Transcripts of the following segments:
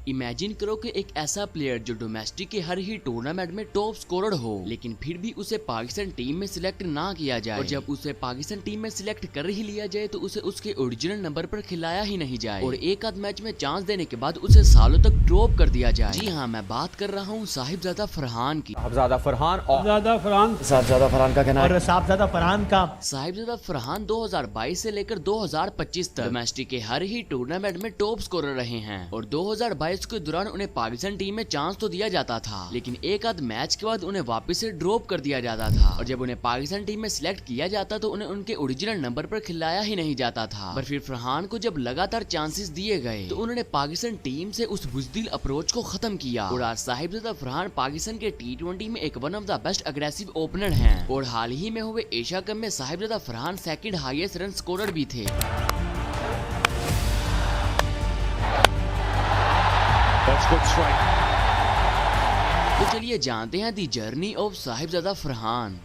Imagine करो कि एक ऐसा प्लेयर जो डोमेस्टिक के हर ही टूर्नामेंट में टॉप स्कोरर हो, लेकिन फिर भी उसे पाकिस्तान टीम में सिलेक्ट ना किया जाए, और जब उसे पाकिस्तान टीम में सिलेक्ट कर ही लिया जाए तो उसे उसके ओरिजिनल नंबर पर खिलाया ही नहीं जाए, और एक आध मैच में चांस देने के बाद उसे सालों तक ड्रॉप कर दिया जाए। जी हाँ, मैं बात कर रहा हूँ साहिबजादा फरहान की। साहिबजादा फरहान का कहना है साहिबजादा फरहान का। साहिबजादा फरहान 2022 से लेकर 2025 तक डोमेस्टिक के हर ही टूर्नामेंट में टॉप स्कोरर रहे हैं, और 2022 के दौरान उन्हें पाकिस्तान टीम में चांस तो दिया जाता था, लेकिन एक आध मैच के बाद उन्हें वापस से ड्रॉप कर दिया जाता था, और जब उन्हें पाकिस्तान टीम में सिलेक्ट किया जाता तो उन्हें उनके ओरिजिनल नंबर पर खिलाया ही नहीं जाता था। पर फिर फरहान को जब लगातार चांसेस दिए गए तो उन्होंने पाकिस्तान टीम से उस बुज़दिल अप्रोच को खत्म किया, और आज साहिबजादा फरहान पाकिस्तान के T20 में एक one of the best aggressive opener हैं, और हाल ही में हुए एशिया कप में Sahibzada Farhan second highest run scorer भी थे। तो चलिए जानते हैं दी जर्नी ऑफ साहिबजादा फरहान।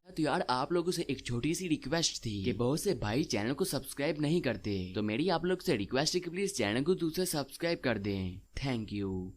तो यार, आप लोगों से एक छोटी सी रिक्वेस्ट थी कि बहुत से भाई चैनल को सब्सक्राइब नहीं करते, तो मेरी आप लोग से रिक्वेस्ट है कि प्लीज चैनल को दूसरे सब्सक्राइब कर दें। Thank you.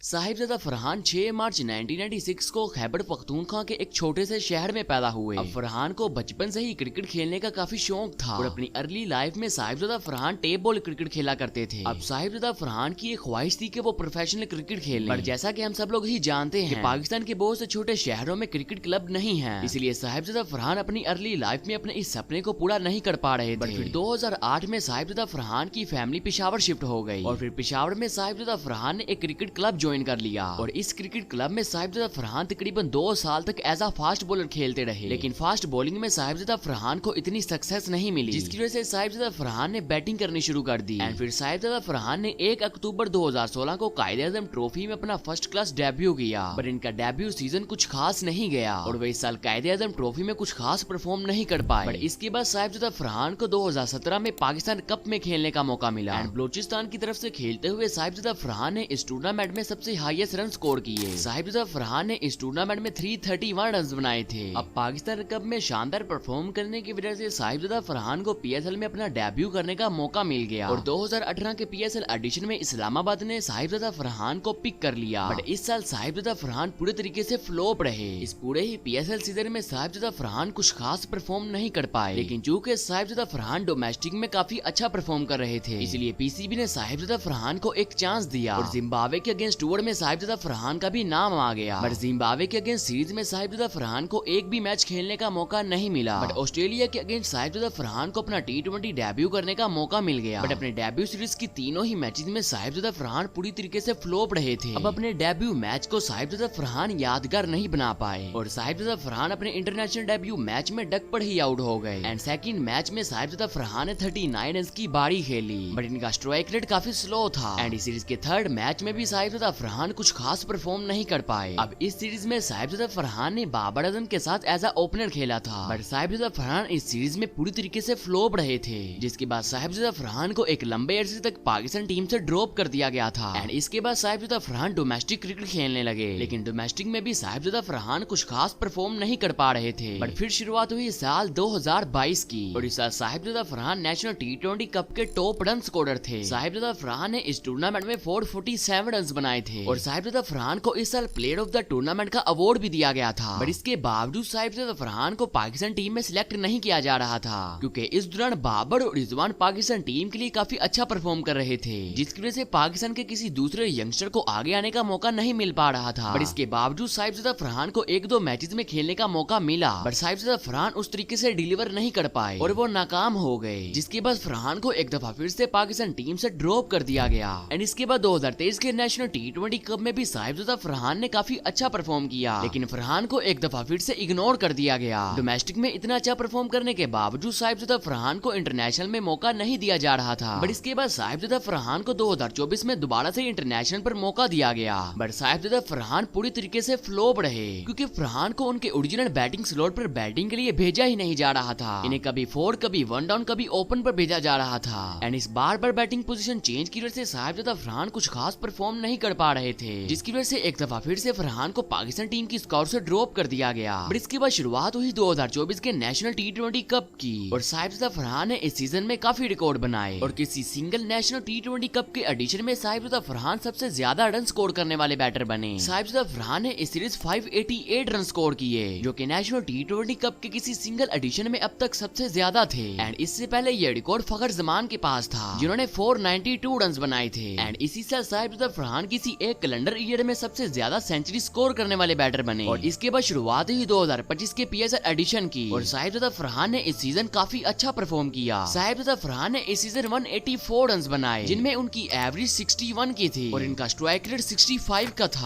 Sahibzada Farhan 6 March 1996 को खैबर पख्तूनख्वा के एक छोटे से शहर में पैदा हुए। अब फरहान को बचपन से ही क्रिकेट खेलने का काफी शौक था, और अपनी अर्ली लाइफ में Sahibzada Farhan tape ball cricket खेला करते थे। अब साहिबजादा फरहान की एक ख्वाहिश थी कि वो प्रोफेशनल क्रिकेट खेलें, पर जैसा कि हम सब लोग ही जानते हैं कि पाकिस्तान के बहुत से छोटे शहरों में क्रिकेट क्लब नहीं है, इसलिए साहिबजादा फरहान अपनी अर्ली लाइफ में अपने इस सपने को पूरा नहीं कर पा रहे थे। फिर 2008 में साहिबजादा फरहान की फैमिली पेशावर शिफ्ट हो गई, और फिर पेशावर में साहिबजादा फरहान ने एक क्रिकेट क्लब ज्वाइन कर लिया, और इस क्रिकेट क्लब में साहिबजादा फरहान तकरीबन 2 साल तक एज आ फास्ट बॉलर खेलते रहे, लेकिन फास्ट बॉलिंग में साहिबजादा फरहान को इतनी सक्सेस नहीं मिली, जिसकी वजह से साहिबजादा फरहान ने बैटिंग करनी शुरू कर दी। एंड फिर साहिबजादा फरहान ने 1 अक्टूबर 2016 को कायदे-ए-आज़म ट्रॉफी में अपना फर्स्ट क्लास डेब्यू किया, पर इनका डेब्यू सीजन कुछ खास नहीं गया, और वे इस साल कायदे-ए-आज़म ट्रॉफी में कुछ खास परफॉर्म नहीं कर पाए। पर इसके बाद साहिबजादा फरहान को 2017 में पाकिस्तान कप में खेलने का मौका मिला, एंड बलूचिस्तान की तरफ से खेलते हुए साहिबजादा फरहान ने इस टूर्नामेंट में सबसे हाईएस्ट रन स्कोर किए। साहिबजादा फरहान ने इस टूर्नामेंट में 331 रन बनाए थे। अब पाकिस्तान कप में शानदार परफॉर्म करने की वजह से साहिबजादा फरहान को PSL में अपना डेब्यू करने का मौका मिल गया, और 2018 के PSL एडिशन में इस्लामाबाद ने साहिबजादा फरहान को पिक कर लिया। बट इस साल साहिबजादा फरहान पूरे तरीके से फ्लॉप रहे। इस पूरे ही PSL सीजन में साहिबजादा फरहान कुछ खास परफॉर्म नहीं कर पाए, लेकिन चूंकि साहिबजादा फरहान डोमेस्टिक में काफी अच्छा परफॉर्म कर रहे थे, इसलिए PCB ने साहिबजादा फरहान को एक चांस दिया, और जिम्बाब्वे के अगेंस्ट टूर में साहिबजादा फरहान का भी नाम आ गया। बट जिम्बाब्वे के अगेंस्ट सीरीज में साहिबजादा फरहान को एक भी मैच खेलने का मौका नहीं मिला। बट ऑस्ट्रेलिया के अगेंस्ट साहिबजादा फरहान को अपना T20 डेब्यू करने का मौका मिल गया। बट अपने डेब्यू सीरीज की तीनों ही मैचेस में साहिबजादा फरहान पूरी तरीके से फ्लॉप रहे थे। अब अपने डेब्यू मैच को साहिबजादा फरहान यादगार नहीं बना पाए, और साहिबजादा फरहान अपने इंटरनेशनल डेब्यू मैच में डक पर ही आउट हो गए। एंड सेकंड मैच में साहिबजादा फरहान ने 39 रन की बारी खेली, बट इनका स्ट्राइक रेट काफी स्लो था। एंड इस सीरीज के थर्ड मैच में भी साहिबजादा फरहान कुछ खास परफॉर्म नहीं कर पाए। अब इस सीरीज में साहिबजादा फरहान ने बाबर आजम के साथ एज आ ओपनर खेला था, बट साहिबजादा फरहान इस सीरीज में पूरी तरीके से फ्लॉप रहे थे, जिसके बाद साहिबजादा फरहान को एक लंबे अरसे तक पाकिस्तान टीम से ड्रॉप कर दिया गया था। एंड इसके बाद साहिबजादा फरहान डोमेस्टिक क्रिकेट खेलने लगे, लेकिन डोमेस्टिक में भी साहिबजादा फरहान कुछ खास परफॉर्म नहीं कर पा रहे थे। बट फिर शुरुआत हुई साल 2022 की, और इस साल Sahibzada Farhan national T20 cup के टॉप रन स्कोरर थे। साहिबजादा फरहान ने इस टूर्नामेंट में 447 रन बनाए थे, और साहिबजादा फरहान को इस साल प्लेयर ऑफ द टूर्नामेंट का अवार्ड भी दिया गया था। बट इसके बावजूद साहिबजादा फरहान को पाकिस्तान टीम में सिलेक्ट नहीं किया जा रहा था, क्योंकि इस दौरान बाबर और रिजवान पाकिस्तान टीम के लिए काफी अच्छा परफॉर्म कर रहे थे, जिसकी वजह से पाकिस्तान के किसी दूसरे यंगस्टर को आगे आने का मौका नहीं मिल पा रहा था। बट इसके बावजूद साहिबजादा फरहान को 1-2 मैचेस में खेलने का मौका मिला, बट साहिबजादा फरहान उस तरीके से डिलीवर नहीं कर पाए, और वो नाकाम हो गए, जिसके बाद फरहान को एक दफा फिर से पाकिस्तान टीम से ड्रॉप कर दिया गया। एंड इसके बाद 2023 के नेशनल T20 कप में भी साहिबजादा फरहान ने काफी अच्छा परफॉर्म किया, लेकिन फरहान को एक दफा फिर से इग्नोर कर दिया गया। डोमेस्टिक में इतना अच्छा परफॉर्म करने के बावजूद साहिबजादा फरहान को इंटरनेशनल में मौका नहीं दिया जा रहा था। बट इसके बाद साहिबजादा फरहान को 2024 में दोबारा से इंटरनेशनल पर मौका दिया गया, बट साहिबजादा फरहान पूरी तरीके से फ्लॉप रहे, क्योंकि फरहान को उनके ओरिजिनल बैटिंग स्लॉट पर बैटिंग के लिए भेजा ही नहीं जा रहा था। इन्हें कभी 4, कभी 1 डाउन, कभी ओपन पर भेजा जा रहा था। एंड इस बार बैटिंग पोजीशन चेंज की वजह से साहिबजादा फरहान कुछ खास परफॉर्म नहीं कर पा रहे थे, जिसकी वजह से एक दफा फिर से फरहान को पाकिस्तान टीम की स्कोर से ड्रॉप कर दिया गया। और इसके बाद शुरुआत हुई 2024 के नेशनल T20 कप की और साहिबजादा फरहान ने इस सीजन में काफी रिकॉर्ड बनाए और किसी सिंगल नेशनल T20 कप के एडिशन में साहिबजादा फरहान सबसे ज्यादा रन स्कोर करने वाले बैटर बने। साहिबजादा फरहान ने इस सीरीज 588 रन स्कोर किए, जो कि नेशनल T20 कप के किसी सिंगल एडिशन में अब तक सबसे ज्यादा थे। एंड इससे पहले ये रिकॉर्ड फखर जमान के पास था, जिन्होंने 492 रन बनाए थे। एंड इसी साल साहिबजादा फरहान किसी एक कैलेंडर ईयर में सबसे ज्यादा सेंचुरी स्कोर करने वाले बैटर बने। और इसके बाद शुरुआत हुई 2025 के PSL एडिशन की और साहिबजादा फरहान ने इस सीजन काफी अच्छा परफॉर्म किया। साहिबजादा फरहान ने इस सीजन 184 रन बनाए, जिनमें उनकी एवरेज 61 की थी और इनका स्ट्राइक रेट 65 का था।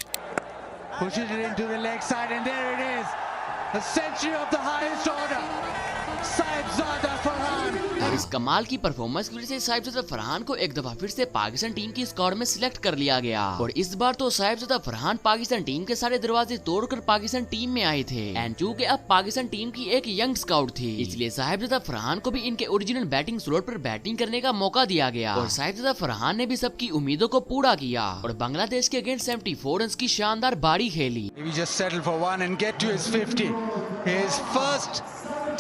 Pushes it into the leg side and there it is, a century of the highest order, Saibzada Farhan। और इस कमाल की परफॉर्मेंस की वजह से साहिबजादा फरहान को एक दफा फिर से पाकिस्तान टीम की स्क्वाड में सिलेक्ट कर लिया गया और इस बार तो साहिबजादा फरहान पाकिस्तान टीम के सारे दरवाजे तोड़कर पाकिस्तान टीम में आए थे। एंड चूंकि अब पाकिस्तान टीम की एक यंग स्काउट थी, इसलिए साहिबजादा फरहान को भी इनके ओरिजिनल बैटिंग स्लॉट पर बैटिंग करने का मौका दिया गया और साहिबजादा फरहान ने भी सबकी उम्मीदों को पूरा किया और बांग्लादेश के अगेंस्ट 74 रन की शानदार बारी खेली। He just settled for one and get to his 50. His first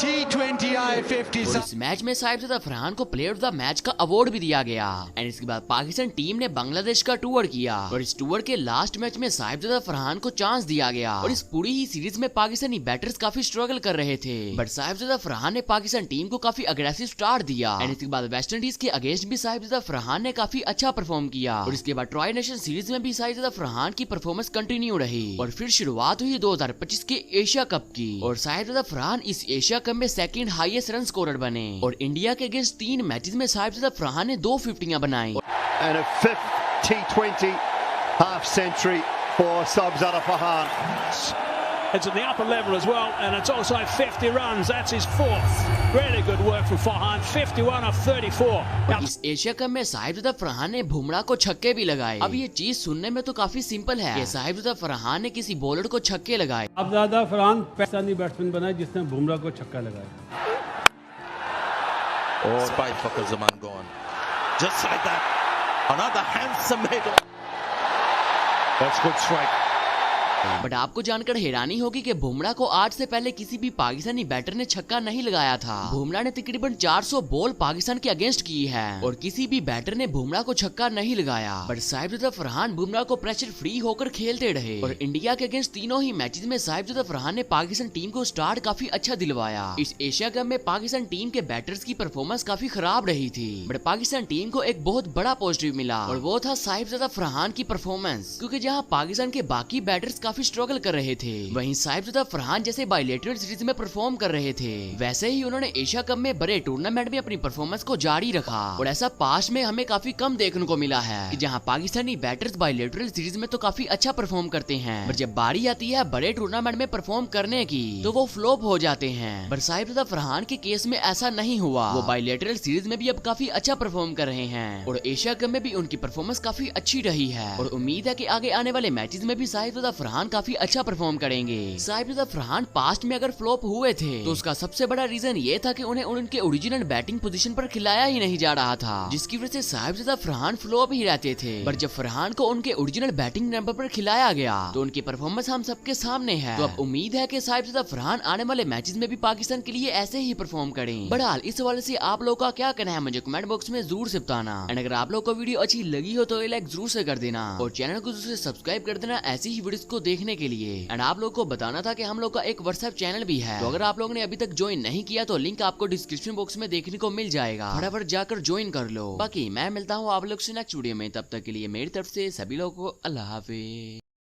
T20I 50। और इस मैच में साहिबजादा फरहान को प्लेयर ऑफ द मैच का अवार्ड भी दिया गया। एंड इसके बाद पाकिस्तान टीम ने बांग्लादेश का टूर किया और इस टूर के लास्ट मैच में साहिबजादा फरहान को चांस दिया गया और इस पूरी ही सीरीज में पाकिस्तानी बैटर्स काफी स्ट्रगल कर रहे थे, बट साहिबजादा फरहान ने पाकिस्तान टीम को काफी अग्रेसिव स्टार्ट दिया। एंड इसके बाद वेस्ट इंडीज के अगेंस्ट भी साहिबजादा फरहान ने काफी अच्छा परफॉर्म किया और इसके बाद ट्राई नेशन सीरीज में भी साहिबजादा फरहान की परफॉर्मेंस कंटिन्यू रही और फिर शुरुआत हुई 2025 के एशिया कप की और साहिबजादा फरहान इस एशिया कप में सेकंड हाईएस्ट रन स्कोरर बने और इंडिया के अगेंस्ट 3 मैचेस में साहिबजादा फरहान ने 2 50 बनाई। And a fifth T20 half century for Saibzada Farhan. It's at the upper level as well, and it's also 50 runs. That's his fourth. Really good work from Farhan. 51 of 34. इस Asia cup में साहिबजादा फरहान ने बुमराह को छक्के भी लगाए। अब ये चीज सुनने में तो काफी सिंपल है कि साहिबजादा फरहान ने किसी बॉलर को छक्के लगाए। साहिबजादा फरहान पाकिस्तानी बैट्समैन बना जिसने बुमराह को छक्का लगाया। Oh, despite Fakhar Zaman gone. Just like that. Another handsome hit. That's good strike. But आपको जानकर हैरानी होगी कि बुमराह को आज से पहले किसी भी पाकिस्तानी बैटर ने छक्का नहीं लगाया था। बुमराह ने तकरीबन 400 बॉल पाकिस्तान के अगेंस्ट की है और किसी भी बैटर ने बुमराह को छक्का नहीं लगाया। बट साहिबजादा फरहान बुमराह को प्रेशर फ्री होकर खेलते रहे और इंडिया के अगेंस्ट तीनों ही मैचेस में साहिबजादा फरहान ने पाकिस्तान टीम को स्टार्ट काफी अच्छा दिलवाया। इस एशिया कप में पाकिस्तान टीम के बैटर्स की परफॉर्मेंस काफी खराब रही थी, बट पाकिस्तान टीम को एक बहुत बड़ा पॉजिटिव मिला और वो था साहिबजादा फरहान की परफॉर्मेंस, क्योंकि जहाँ पाकिस्तान के बाकी बैटर्स काफी स्ट्रगल कर रहे थे, वहीं साहिबजादा फरहान जैसे बायलैटरल सीरीज में परफॉर्म कर रहे थे, वैसे ही उन्होंने एशिया कप में बड़े टूर्नामेंट में अपनी परफॉर्मेंस को जारी रखा। और ऐसा पास्ट में हमें काफी कम देखने को मिला है कि जहां पाकिस्तानी बैटर्स बायलैटरल सीरीज में तो काफी अच्छा परफॉर्म करते हैं, पर जब बारी आती है बड़े टूर्नामेंट में परफॉर्म करने की तो वो फ्लॉप हो जाते हैं। पर साहिबजादा फरहान के केस में ऐसा नहीं हुआ, वो बायलैटरल सीरीज में भी अब काफी अच्छा परफॉर्म कर रहे हैं और एशिया कप में भी उनकी परफॉर्मेंस काफी अच्छी रही है और उम्मीद है कि आगे आने वाले मैचेस में भी साहिबजादा फरहान काफी अच्छा परफॉर्म करेंगे। साहिबजादा फरहान पास्ट में अगर फ्लॉप हुए थे तो उसका सबसे बड़ा रीजन ये था कि उन्हें उनके ओरिजिनल बैटिंग पोजीशन पर खिलाया ही नहीं जा रहा था, जिसकी वजह से साहिबजादा फरहान फ्लॉप ही रहते थे। पर जब फरहान को उनके ओरिजिनल बैटिंग नंबर पर खिलाया गया तो उनकी परफॉर्मेंस हम सबके सामने है। तो अब उम्मीद है कि साहिबजादा फरहान आने वाले मैचेस में भी पाकिस्तान के लिए ऐसे ही परफॉर्म करें। बहरहाल इस हवाले से आप लोगों का क्या कहना है मुझे कमेंट बॉक्स में जरूर से बताना। एंड अगर आप लोग को वीडियो अच्छी लगी हो तो लाइक जरूर से कर देना और चैनल को जरूर से सब्सक्राइब कर देना ऐसी ही वीडियोस को देखने के लिए। एंड आप लोग को बताना था कि हम लोग का एक व्हाट्सएप चैनल भी है, तो अगर आप लोगों ने अभी तक ज्वाइन नहीं किया तो लिंक आपको डिस्क्रिप्शन बॉक्स में देखने को मिल जाएगा, फटाफट जाकर ज्वाइन कर लो। बाकी मैं मिलता हूँ आप लोग से नेक्स्ट वीडियो में, तब तक के लिए मेरी तरफ से सभी लोगों को अल्लाह हाफिज।